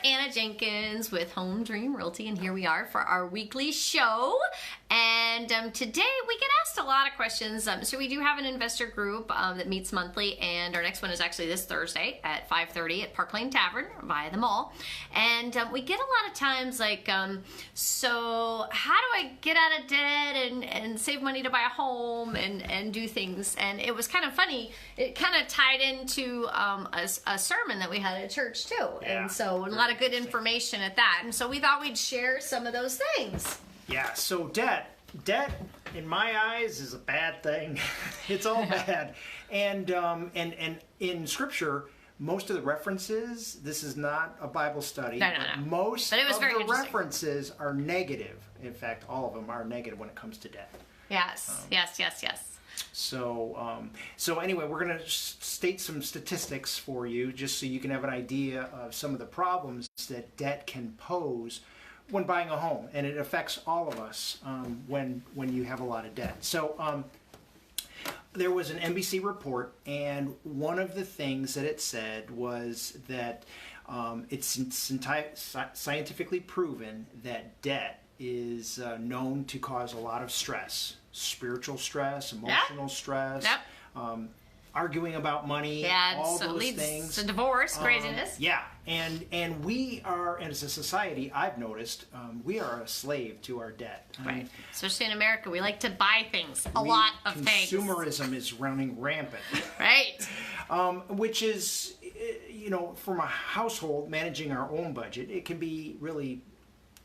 Anna Jenkins with Home Dream Realty, and here we are for our weekly show. And today we get asked a lot of questions. So we do have an investor group that meets monthly, and our next one is actually this Thursday at 5:30 at Park Lane Tavern by the mall. And we get a lot of times like, so how do I get out of debt and save money to buy a home and do things? And it was kind of funny. It kind of tied into a sermon that we had at church too. Yeah. And so a lot of good information at that. And so we thought we'd share some of those things. Yeah, so debt in my eyes is a bad thing. It's all bad. And in scripture, most of the references, this is not a Bible study. No. Most But it was of very the interesting. references are negative. In fact, all of them are negative when it comes to debt. Yes. So anyway, we're going to state some statistics for you just so you can have an idea of some of the problems that debt can pose when buying a home, and it affects all of us when you have a lot of debt. So there was an NBC report, and one of the things that it said was that it's scientifically proven that debt is known to cause a lot of stress, spiritual stress, emotional stress, arguing about money, all so those leads things. to divorce, craziness. And we are, as a society, I've noticed, we are a slave to our debt. Right. Especially in America, we like to buy things, a lot of things. Consumerism is running rampant. Right. Which is, from a household managing our own budget, it can be really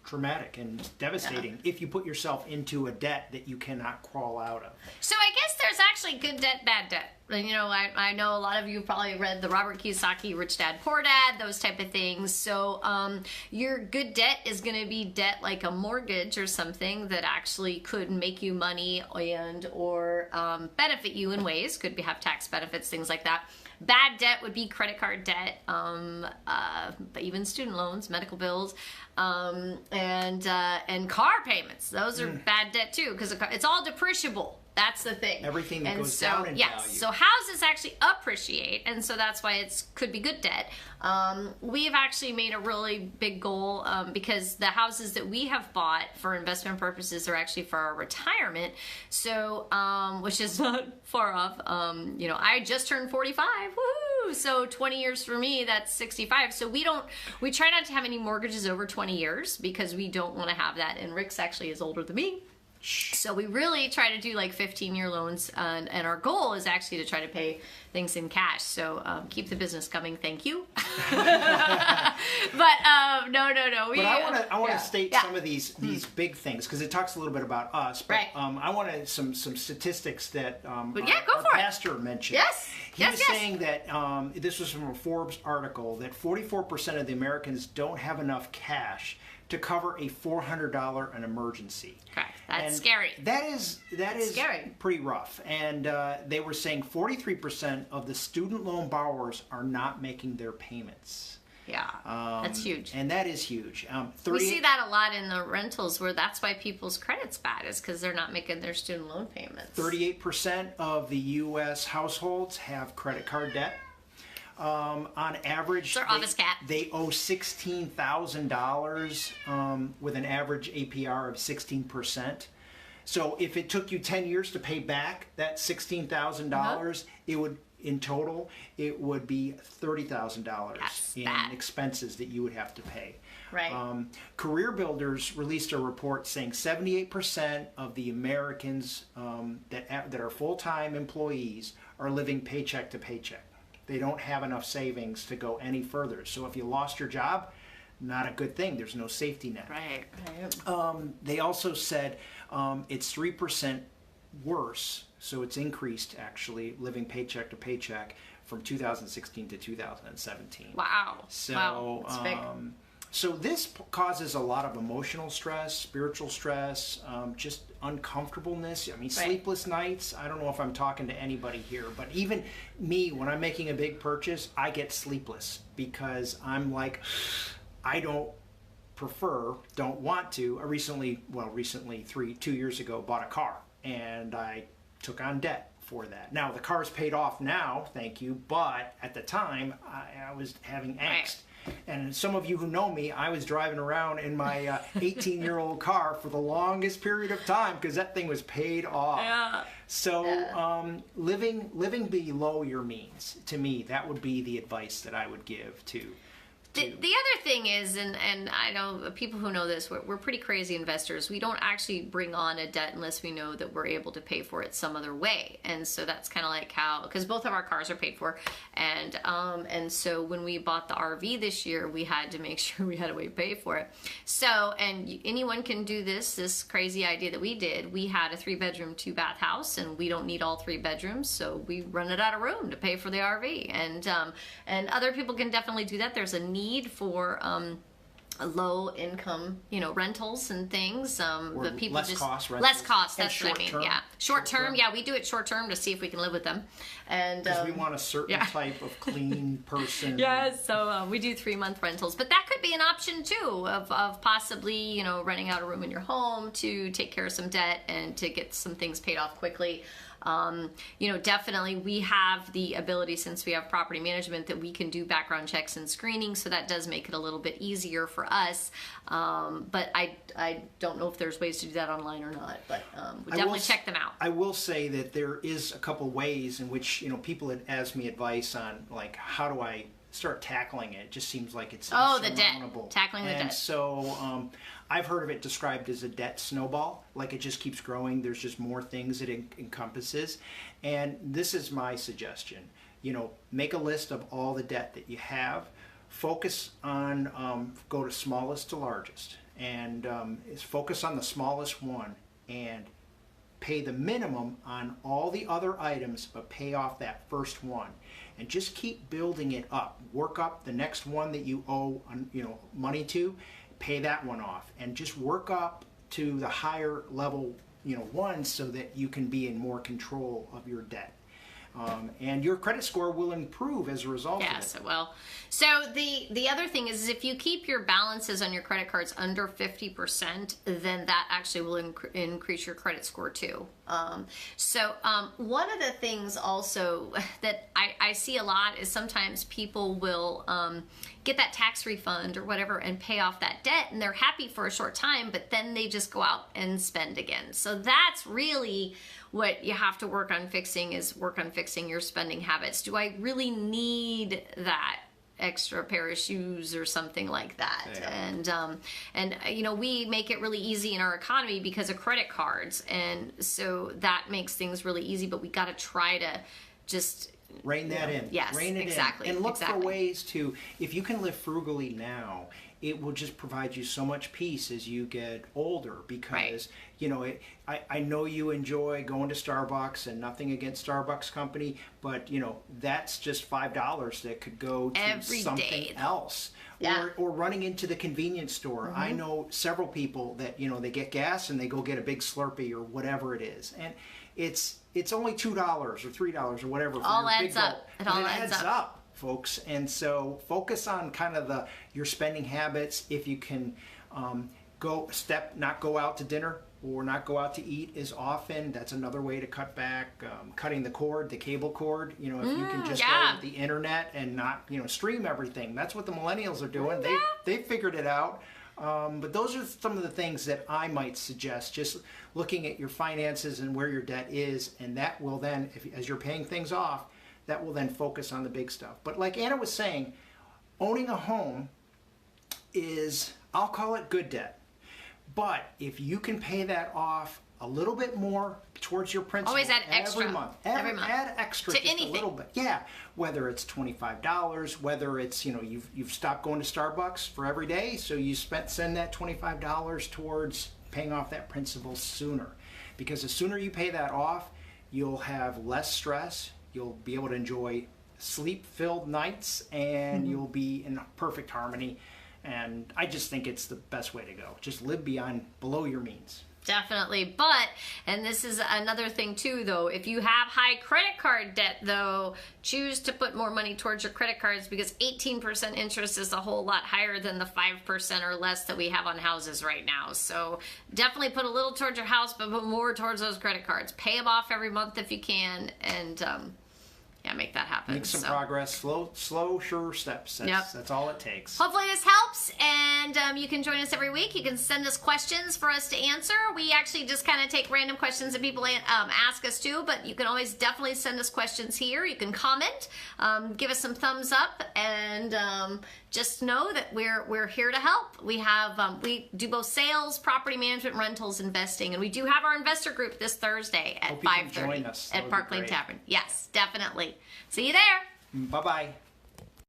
traumatic and devastating if you put yourself into a debt that you cannot crawl out of. So I guess there's actually good debt, bad debt. I know a lot of you probably read the Robert Kiyosaki Rich Dad Poor Dad, those type of things. So your good debt is going to be debt like a mortgage or something that actually could make you money or benefit you in ways. Could have tax benefits, things like that. Bad debt would be credit card debt, but even student loans, medical bills, and car payments. Those are bad debt too, because it's all depreciable. That's the thing. Everything that goes down in value. So houses actually appreciate, and so that's why it could be good debt. We've actually made a really big goal because the houses that we have bought for investment purposes are actually for our retirement. So, which is not far off. I just turned 45. Woohoo! So 20 years for me, that's 65. So we try not to have any mortgages over 20 years because we don't want to have that. And Rick's actually is older than me. So we really try to do like 15-year loans, and our goal is actually to try to pay things in cash. So keep the business coming. Thank you. But no. But I want to state some of these big things because it talks a little bit about us. But I wanted some statistics that our pastor mentioned. Yes. He was saying that this was from a Forbes article that 44% of the Americans don't have enough cash to cover a $400 an emergency. Okay, that's scary. That is scary. Pretty rough. And they were saying 43% of the student loan borrowers are not making their payments. Yeah, that's huge. And that is huge. We see that a lot in the rentals where that's why people's credit's bad is because they're not making their student loan payments. 38% of the U.S. households have credit card debt. On average, they owe $16,000 with an average APR of 16%. So if it took you 10 years to pay back that $16,000, it would, in total, it would be $30,000 in expenses that you would have to pay. Right. Career Builders released a report saying 78% of the Americans that are full-time employees are living paycheck to paycheck. They don't have enough savings to go any further. So if you lost your job, not a good thing. There's no safety net. Right. They also said it's 3% worse. So it's increased, actually, living paycheck to paycheck from 2016 to 2017. Wow. So, that's big. So this causes a lot of emotional stress, spiritual stress, just uncomfortableness. I mean, sleepless nights. I don't know if I'm talking to anybody here, but even me, when I'm making a big purchase, I get sleepless because I'm like, I don't want to. I recently, 2 years ago, bought a car, and I took on debt for that. Now, the car's paid off now, thank you, but at the time, I was having angst. And some of you who know me, I was driving around in my 18-year-old car for the longest period of time because that thing was paid off. Yeah. So living below your means, to me, that would be the advice that I would give to. The other thing is, and I know people who know this, we're pretty crazy investors. We don't actually bring on a debt unless we know that we're able to pay for it some other way. And so that's kind of like how, because both of our cars are paid for. And so when we bought the RV this year, we had to make sure we had a way to pay for it. So, and anyone can do this crazy idea that we did. We had a 3-bedroom, 2-bath house, and we don't need all 3 bedrooms. So we rented out a room to pay for the RV. And other people can definitely do that. There's a need for low income, rentals and things. The people less just cost rentals. less cost. That's what I mean. Term. Yeah, short term. Yeah, we do it short term to see if we can live with them. And because we want a certain type of clean person. Yeah, so we do 3-month rentals, but that could be an option too of possibly renting out a room in your home to take care of some debt and to get some things paid off quickly. Definitely we have the ability, since we have property management, that we can do background checks and screening, so that does make it a little bit easier for us. But I don't know if there's ways to do that online or not, but we definitely check them out. I will say that there is a couple ways in which people had asked me advice on, like, how do I start tackling it? It just seems like it's the debt, insurmountable. tackling the debt. And so I've heard of it described as a debt snowball, like it just keeps growing. There's just more things it encompasses. And this is my suggestion. Make a list of all the debt that you have. Focus on, go to smallest to largest. And focus on the smallest one and pay the minimum on all the other items, but pay off that first one. And just keep building it up. Work up the next one that you owe money to. Pay that one off, and just work up to the higher level ones so that you can be in more control of your debt. And your credit score will improve as a result of it. Yes, it will. So the other thing is, if you keep your balances on your credit cards under 50%, then that actually will increase your credit score too. One of the things also that I see a lot is sometimes people will get that tax refund or whatever and pay off that debt, and they're happy for a short time, but then they just go out and spend again. So that's really what you have to work on fixing, is work on fixing your spending habits. Do I really need that extra pair of shoes or something like that? Yeah. And we make it really easy in our economy because of credit cards, and so that makes things really easy, but we got to try to just rein that in. Yes, rein it exactly. in. And look for ways to, if you can live frugally now, it will just provide you so much peace as you get older, because I know you enjoy going to Starbucks, and nothing against Starbucks company, but that's just $5 that could go to every something day else. Yeah. Or running into the convenience store. Mm-hmm. I know several people that they get gas and they go get a big Slurpee or whatever it is, and it's only $2 or $3 or whatever. All adds up. It all adds up, folks. And so focus on kind of your spending habits. If you can not go out to dinner or not go out to eat as often, that's another way to cut back. Cutting the cable cord. If you can just go with the internet and not stream everything. That's what the millennials are doing. They figured it out. But those are some of the things that I might suggest, just looking at your finances and where your debt is, and that will then, as you're paying things off, that will then focus on the big stuff. But like Anna was saying, owning a home is, I'll call it good debt. But if you can pay that off a little bit more towards your principal, always add extra every month. Add extra to just anything. a little bit. Yeah, whether it's $25, whether it's you've stopped going to Starbucks for every day, so you send that $25 towards paying off that principal sooner, because the sooner you pay that off, you'll have less stress. You'll be able to enjoy sleep-filled nights, and you'll be in perfect harmony. And I just think it's the best way to go. Just live below your means. Definitely. And this is another thing too, though, if you have high credit card debt, though, choose to put more money towards your credit cards, because 18% interest is a whole lot higher than the 5% or less that we have on houses right now. So definitely put a little towards your house, but put more towards those credit cards. Pay them off every month if you can, and make that happen. Make some progress, slow, sure steps. That's all it takes. Hopefully this helps, and you can join us every week. You can send us questions for us to answer. We actually just kind of take random questions that people ask us too, but you can always definitely send us questions here. You can comment, give us some thumbs up, and just know that we're here to help. We have we do both sales, property management, rentals, investing, and we do have our investor group this Thursday at 5:30 at Park Lane Tavern. Yes, definitely. See you there. Bye-bye.